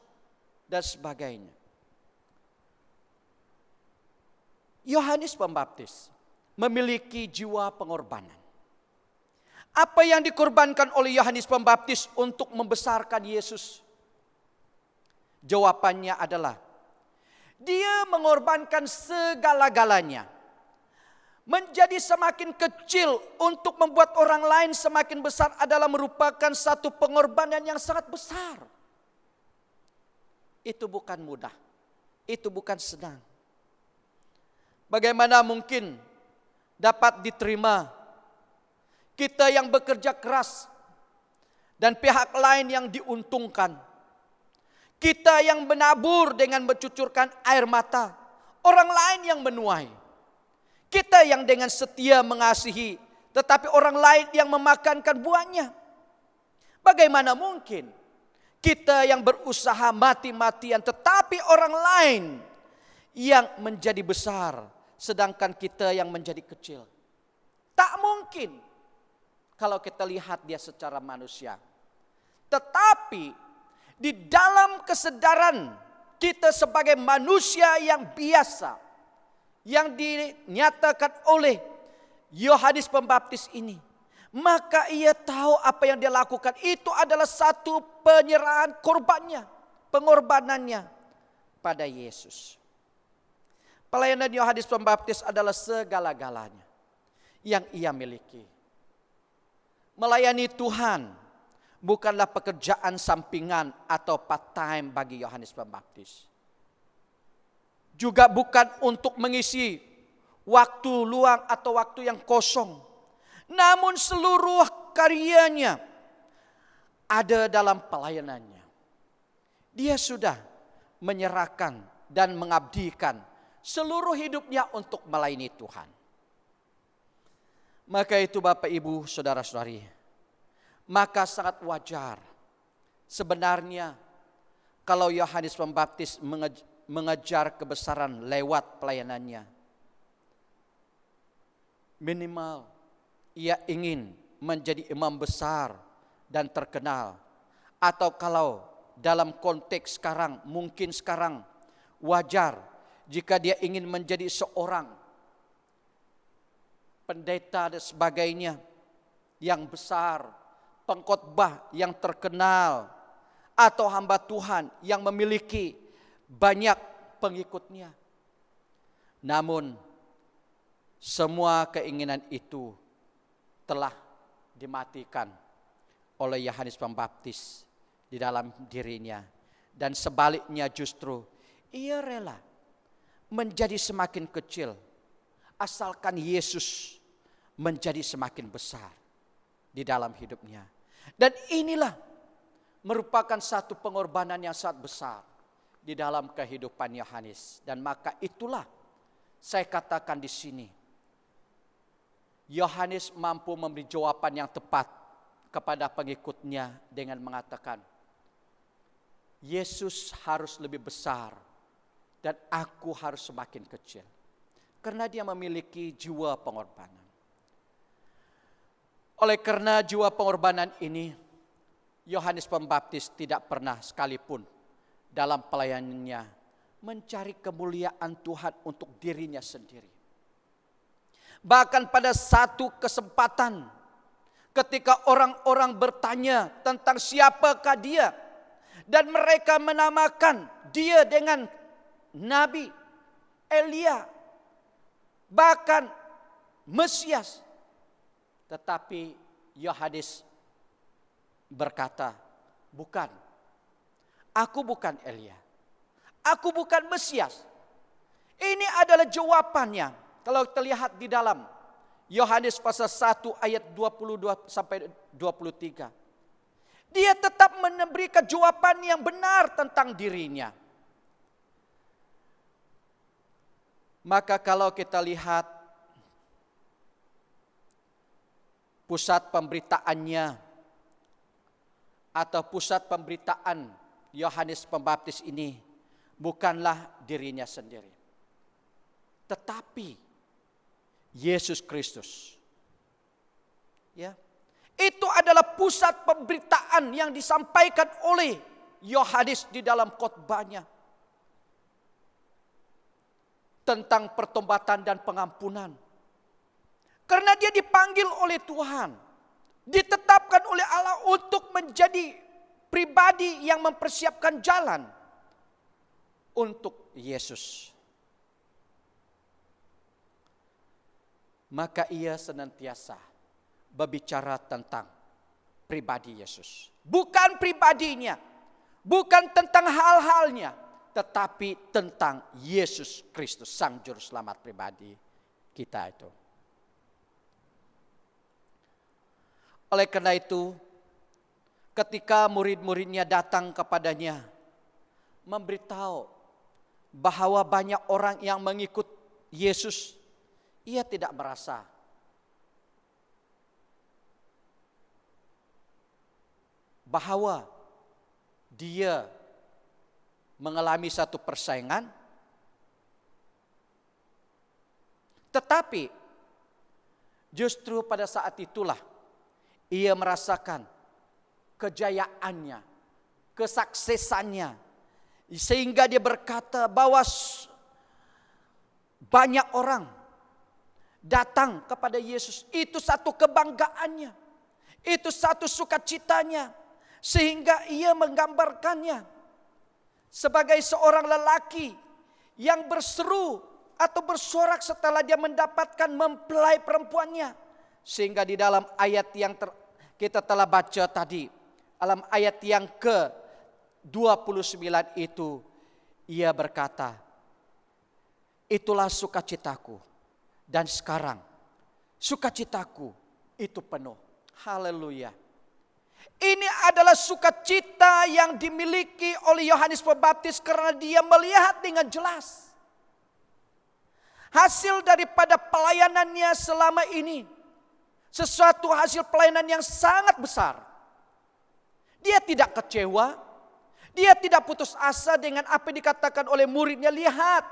dan sebagainya. Yohanes Pembaptis memiliki jiwa pengorbanan. Apa yang dikorbankan oleh Yohanes Pembaptis untuk membesarkan Yesus? Jawabannya adalah, dia mengorbankan segala-galanya. Menjadi semakin kecil untuk membuat orang lain semakin besar adalah merupakan satu pengorbanan yang sangat besar. Itu bukan mudah, itu bukan senang. Bagaimana mungkin dapat diterima kita yang bekerja keras dan pihak lain yang diuntungkan. Kita yang menabur dengan mencucurkan air mata, orang lain yang menuai. Kita yang dengan setia mengasihi, tetapi orang lain yang memakankan buahnya. Bagaimana mungkin kita yang berusaha mati-matian, tetapi orang lain yang menjadi besar, sedangkan kita yang menjadi kecil? Tak mungkin kalau kita lihat dia secara manusia. Tetapi di dalam kesadaran kita sebagai manusia yang biasa, yang dinyatakan oleh Yohanes Pembaptis ini, maka ia tahu apa yang dia lakukan itu adalah satu penyerahan korbannya, pengorbanannya pada Yesus. Pelayanan Yohanes Pembaptis adalah segala-galanya yang ia miliki. Melayani Tuhan bukanlah pekerjaan sampingan atau part-time bagi Yohanes Pembaptis. Juga bukan untuk mengisi waktu luang atau waktu yang kosong. Namun seluruh karyanya ada dalam pelayanannya. Dia sudah menyerahkan dan mengabdikan seluruh hidupnya untuk melayani Tuhan. Maka itu Bapak Ibu Saudara-saudari, maka sangat wajar sebenarnya kalau Yohanes Pembaptis mengejar kebesaran lewat pelayanannya. Minimal ia ingin menjadi imam besar dan terkenal. Atau kalau dalam konteks sekarang, mungkin sekarang wajar jika dia ingin menjadi seorang pendeta dan sebagainya yang besar, pengkhotbah yang terkenal, atau hamba Tuhan yang memiliki banyak pengikutnya. Namun semua keinginan itu telah dimatikan oleh Yohanes Pembaptis di dalam dirinya. Dan sebaliknya justru ia rela menjadi semakin kecil asalkan Yesus menjadi semakin besar di dalam hidupnya. Dan inilah merupakan satu pengorbanan yang sangat besar di dalam kehidupan Yohanes. Dan maka itulah saya katakan di sini, Yohanes mampu memberi jawaban yang tepat kepada pengikutnya dengan mengatakan, Yesus harus lebih besar dan aku harus semakin kecil. Karena dia memiliki jiwa pengorbanan. Oleh karena jiwa pengorbanan ini, Yohanes Pembaptis tidak pernah sekalipun dalam pelayanannya mencari kemuliaan Tuhan untuk dirinya sendiri. Bahkan pada satu kesempatan ketika orang-orang bertanya tentang siapakah dia, dan mereka menamakan dia dengan Nabi Elia, bahkan Mesias. Tetapi Yohanes berkata, bukan, aku bukan Elia, aku bukan Mesias. Ini adalah jawabannya. Kalau terlihat di dalam Yohanes pasal 1 ayat 22 sampai 23. Dia tetap memberikan jawaban yang benar tentang dirinya. Maka kalau kita lihat pusat pemberitaannya atau pusat pemberitaan Yohanes Pembaptis ini bukanlah dirinya sendiri, tetapi Yesus Kristus. Ya. Itu adalah pusat pemberitaan yang disampaikan oleh Yohanes di dalam khotbahnya tentang pertobatan dan pengampunan. Karena dia dipanggil oleh Tuhan, ditetapkan oleh Allah untuk menjadi pribadi yang mempersiapkan jalan untuk Yesus. Maka ia senantiasa berbicara tentang pribadi Yesus. Bukan pribadinya, bukan tentang hal-halnya, tetapi tentang Yesus Kristus, Sang Juru Selamat pribadi kita itu. Oleh karena itu, ketika murid-muridnya datang kepadanya, memberitahu bahwa banyak orang yang mengikut Yesus, ia tidak merasa bahwa dia mengalami satu persaingan, tetapi justru pada saat itulah ia merasakan kejayaannya, kesuksesannya, sehingga dia berkata bahwa banyak orang datang kepada Yesus. Itu satu kebanggaannya, itu satu sukacitanya, sehingga ia menggambarkannya sebagai seorang lelaki yang berseru atau bersorak setelah dia mendapatkan mempelai perempuannya. Sehingga di dalam ayat yang kita telah baca tadi, dalam ayat yang ke-29 itu, ia berkata, itulah sukacitaku, dan sekarang sukacitaku itu penuh. Haleluya. Ini adalah sukacita yang dimiliki oleh Yohanes Pembaptis karena dia melihat dengan jelas hasil daripada pelayanannya selama ini. Sesuatu hasil pelayanan yang sangat besar. Dia tidak kecewa, dia tidak putus asa dengan apa yang dikatakan oleh muridnya. Lihat,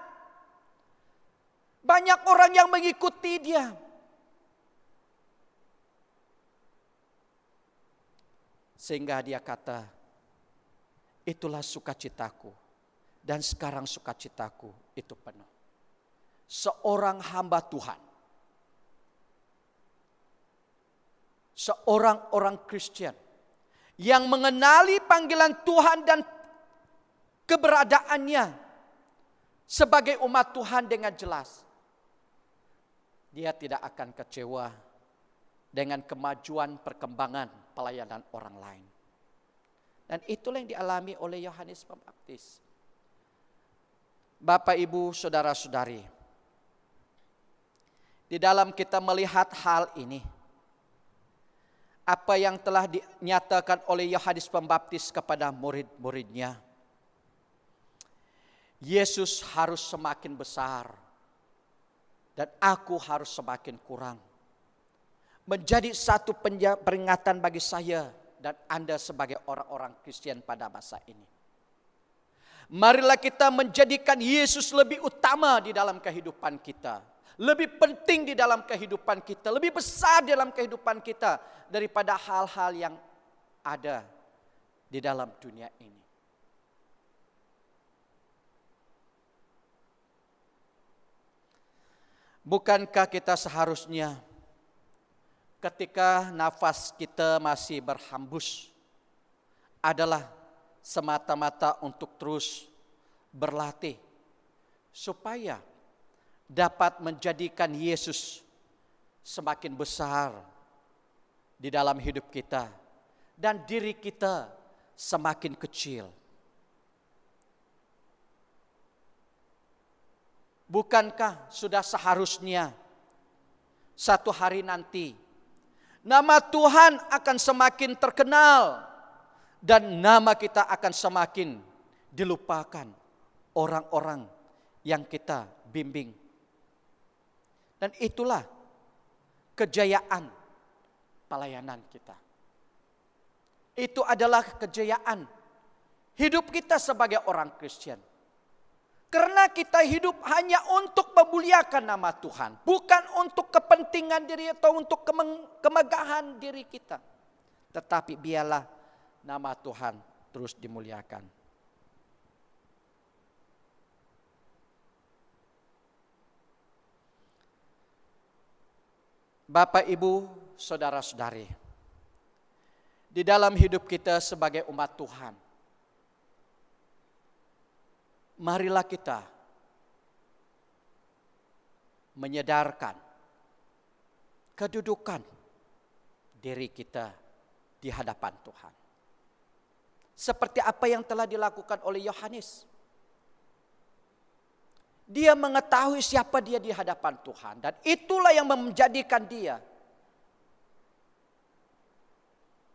banyak orang yang mengikuti dia. Sehingga dia kata, itulah sukacitaku, dan sekarang sukacitaku itu penuh. Seorang hamba Tuhan, seorang orang Kristen yang mengenali panggilan Tuhan dan keberadaannya sebagai umat Tuhan dengan jelas, dia tidak akan kecewa dengan kemajuan perkembangan pelayanan orang lain. Dan itulah yang dialami oleh Yohanes Pembaptis. Bapak, Ibu, saudara-saudari, di dalam kita melihat hal ini, apa yang telah dinyatakan oleh Yohanes Pembaptis kepada murid-muridnya, Yesus harus semakin besar dan aku harus semakin kurang. Menjadi satu peringatan bagi saya dan Anda sebagai orang-orang Kristen pada masa ini. Marilah kita menjadikan Yesus lebih utama di dalam kehidupan kita. Lebih penting di dalam kehidupan kita. Lebih besar di dalam kehidupan kita daripada hal-hal yang ada di dalam dunia ini. Bukankah kita seharusnya ketika nafas kita masih berhembus adalah semata-mata untuk terus berlatih supaya dapat menjadikan Yesus semakin besar di dalam hidup kita dan diri kita semakin kecil. Bukankah sudah seharusnya satu hari nanti nama Tuhan akan semakin terkenal dan nama kita akan semakin dilupakan orang-orang yang kita bimbing. Dan itulah kejayaan pelayanan kita. Itu adalah kejayaan hidup kita sebagai orang Kristen. Karena kita hidup hanya untuk memuliakan nama Tuhan. Bukan untuk kepentingan diri atau untuk kemegahan diri kita. Tetapi biarlah nama Tuhan terus dimuliakan. Bapak, Ibu, Saudara-saudari, di dalam hidup kita sebagai umat Tuhan, marilah kita menyadarkan kedudukan diri kita di hadapan Tuhan. Seperti apa yang telah dilakukan oleh Yohanes. Dia mengetahui siapa dia di hadapan Tuhan. Dan itulah yang menjadikan dia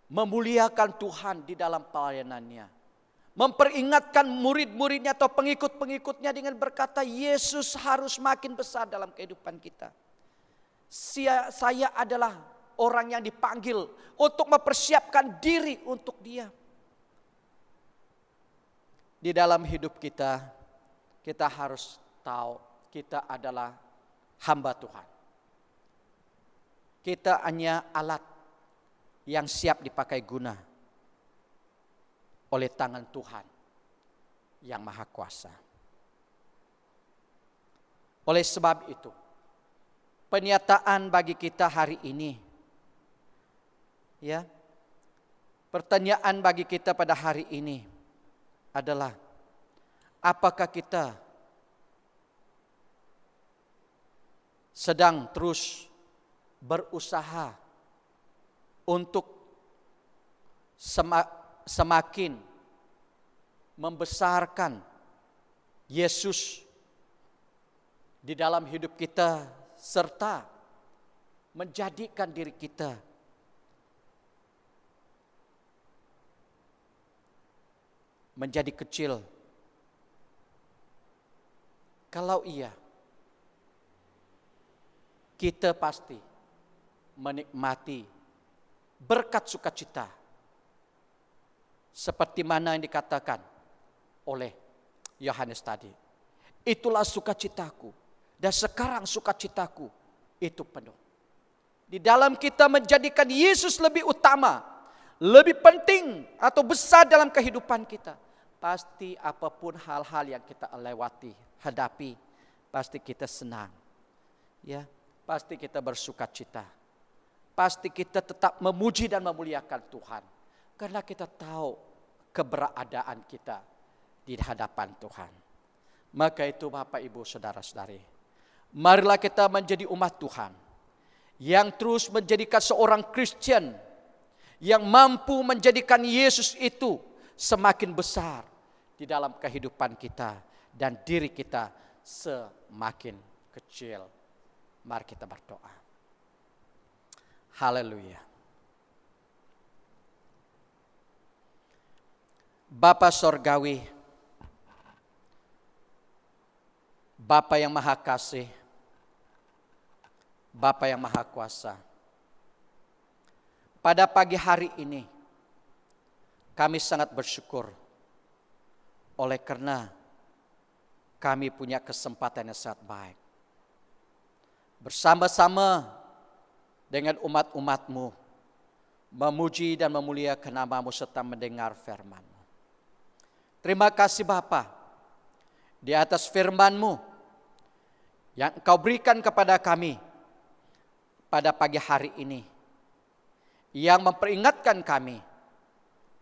memuliakan Tuhan di dalam pelayanannya. Memperingatkan murid-muridnya atau pengikut-pengikutnya dengan berkata, Yesus harus makin besar dalam kehidupan kita. Saya adalah orang yang dipanggil untuk mempersiapkan diri untuk dia. Di dalam hidup kita, kita harus tahu kita adalah hamba Tuhan. Kita hanya alat yang siap dipakai guna oleh tangan Tuhan yang Maha Kuasa. Oleh sebab itu, pernyataan bagi kita hari ini, ya, pertanyaan bagi kita pada hari ini adalah, apakah kita sedang terus berusaha untuk semakin membesarkan Yesus di dalam hidup kita serta menjadikan diri kita menjadi kecil? Kalau iya, kita pasti menikmati berkat sukacita seperti mana yang dikatakan oleh Yohanes tadi. Itulah sukacitaku, dan sekarang sukacitaku itu penuh. Di dalam kita menjadikan Yesus lebih utama, lebih penting atau besar dalam kehidupan kita, pasti apapun hal-hal yang kita lewati, hadapi, pasti kita senang. Ya, pasti kita bersukacita. Pasti kita tetap memuji dan memuliakan Tuhan. Karena kita tahu keberadaan kita di hadapan Tuhan. Maka itu Bapak, Ibu, Saudara-saudari, marilah kita menjadi umat Tuhan yang terus menjadikan seorang Kristen yang mampu menjadikan Yesus itu semakin besar di dalam kehidupan kita dan diri kita semakin kecil. Mari kita berdoa. Haleluya. Bapa Sorgawi, Bapa yang Maha Kasih, Bapa yang Maha Kuasa, pada pagi hari ini kami sangat bersyukur Oleh karena kami punya kesempatan yang sangat baik. Bersama-sama dengan umat-umat-Mu, memuji dan memuliakan nama-Mu serta mendengar firman-Mu. Terima kasih Bapa, di atas firman-Mu yang Engkau berikan kepada kami pada pagi hari ini, yang memperingatkan kami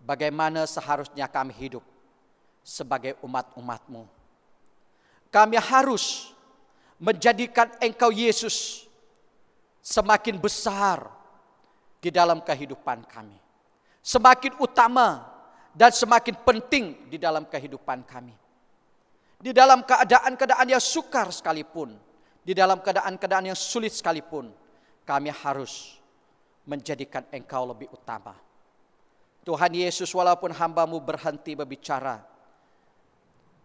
bagaimana seharusnya kami hidup sebagai umat-umat-Mu. Kami harus menjadikan Engkau Yesus semakin besar di dalam kehidupan kami, semakin utama dan semakin penting di dalam kehidupan kami. Di dalam keadaan-keadaan yang sukar sekalipun, di dalam keadaan-keadaan yang sulit sekalipun, kami harus menjadikan Engkau lebih utama. Tuhan Yesus, walaupun hamba-Mu berhenti berbicara,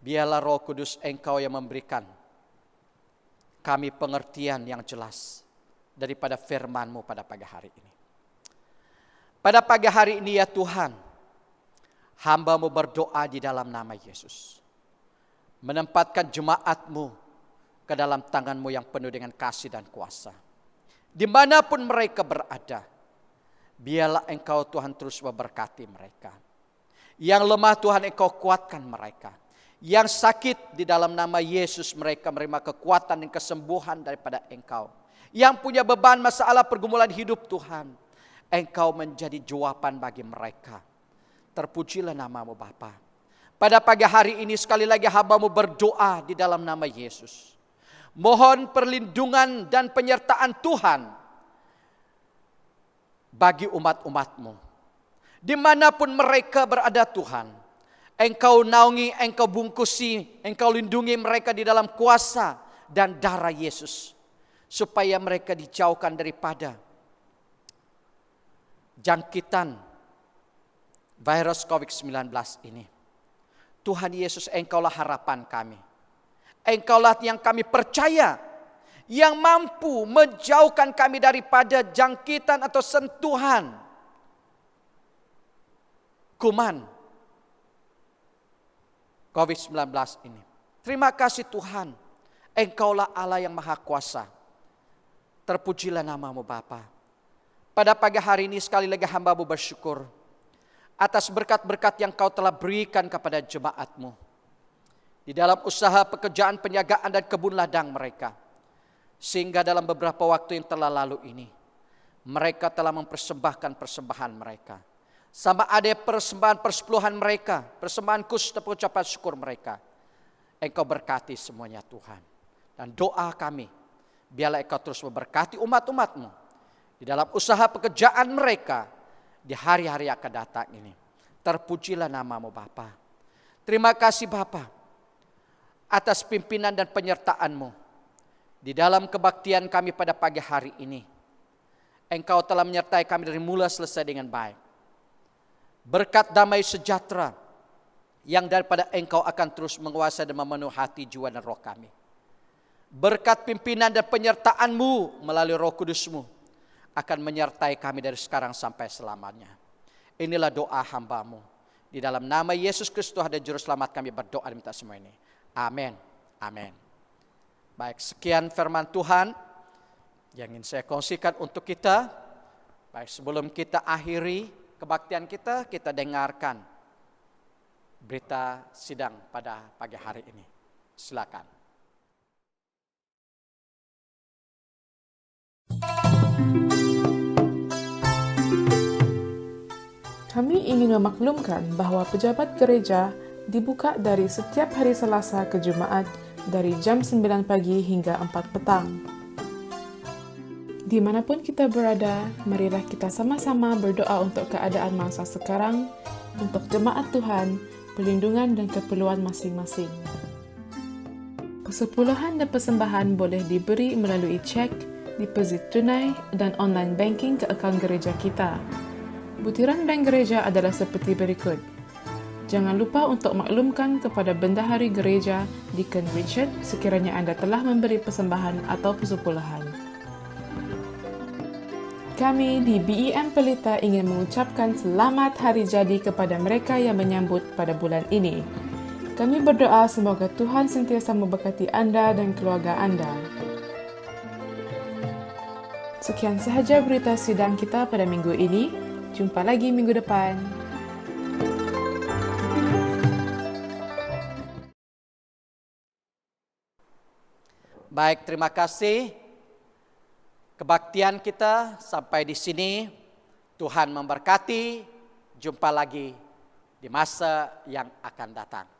biarlah Roh Kudus Engkau yang memberikan kami pengertian yang jelas daripada firman-Mu pada pagi hari ini. Pada pagi hari ini ya Tuhan, hamba-Mu berdoa di dalam nama Yesus, menempatkan jemaat-Mu ke dalam tangan-Mu yang penuh dengan kasih dan kuasa. Dimanapun mereka berada, biarlah Engkau Tuhan terus memberkati mereka. Yang lemah Tuhan Engkau kuatkan mereka. Yang sakit di dalam nama Yesus mereka menerima kekuatan dan kesembuhan daripada Engkau. Yang punya beban masalah pergumulan hidup Tuhan, Engkau menjadi jawaban bagi mereka. Terpujilah nama-Mu Bapa. Pada pagi hari ini sekali lagi hamba-Mu berdoa di dalam nama Yesus. Mohon perlindungan dan penyertaan Tuhan bagi umat-umat-Mu. Dimanapun mereka berada Tuhan, Engkau naungi, Engkau bungkusi, Engkau lindungi mereka di dalam kuasa dan darah Yesus. Supaya mereka dijauhkan daripada jangkitan virus COVID-19 ini. Tuhan Yesus, Engkaulah harapan kami. Engkaulah yang kami percaya, yang mampu menjauhkan kami daripada jangkitan atau sentuhan kuman COVID-19 ini. Terima kasih Tuhan, Engkaulah Allah yang Maha Kuasa. Terpujilah nama-Mu Bapa. Pada pagi hari ini sekali lagi hamba-Mu bersyukur atas berkat-berkat yang Kau telah berikan kepada jemaat-Mu di dalam usaha pekerjaan, penjagaan dan kebun ladang mereka. Sehingga dalam beberapa waktu yang telah lalu ini, mereka telah mempersembahkan persembahan mereka. Sama ada persembahan persepuluhan mereka, persembahan khusus dan pengucapan syukur mereka. Engkau berkati semuanya Tuhan. Dan doa kami, biarlah Engkau terus memberkati umat-umat-Mu di dalam usaha pekerjaan mereka di hari-hari yang akan datang ini. Terpujilah nama-Mu Bapa. Terima kasih Bapa atas pimpinan dan penyertaan-Mu di dalam kebaktian kami pada pagi hari ini. Engkau telah menyertai kami dari mula selesai dengan baik. Berkat damai sejahtera yang daripada Engkau akan terus menguasai dan memenuhi hati, jiwa dan roh kami. Berkat pimpinan dan penyertaan-Mu melalui Roh Kudus-Mu akan menyertai kami dari sekarang sampai selamanya. Inilah doa hamba-Mu. Di dalam nama Yesus Kristus Tuhan dan Juru Selamat kami berdoa dan minta semua ini. Amin. Amin. Baik, sekian firman Tuhan yang ingin saya kongsikan untuk kita. Baik, sebelum kita akhiri kebaktian kita, kita dengarkan berita sidang pada pagi hari ini. Silakan. Kami ingin memaklumkan bahwa pejabat gereja dibuka dari setiap hari Selasa ke Jumaat dari jam 9 pagi hingga 4 petang. Dimanapun kita berada, marilah kita sama-sama berdoa untuk keadaan masa sekarang, untuk jemaat Tuhan, perlindungan dan keperluan masing-masing. Persepuluhan dan persembahan boleh diberi melalui cek, deposit tunai dan online banking ke akaun gereja kita. Butiran bank gereja adalah seperti berikut. Jangan lupa untuk maklumkan kepada bendahari gereja, Deacon Richard, sekiranya anda telah memberi persembahan atau persepuluhan. Kami di BEM Pelita ingin mengucapkan selamat hari jadi kepada mereka yang menyambut pada bulan ini. Kami berdoa semoga Tuhan sentiasa memberkati anda dan keluarga anda. Sekian sahaja berita sidang kita pada minggu ini. Jumpa lagi minggu depan. Baik, terima kasih. Kebaktian kita sampai di sini. Tuhan memberkati. Jumpa lagi di masa yang akan datang.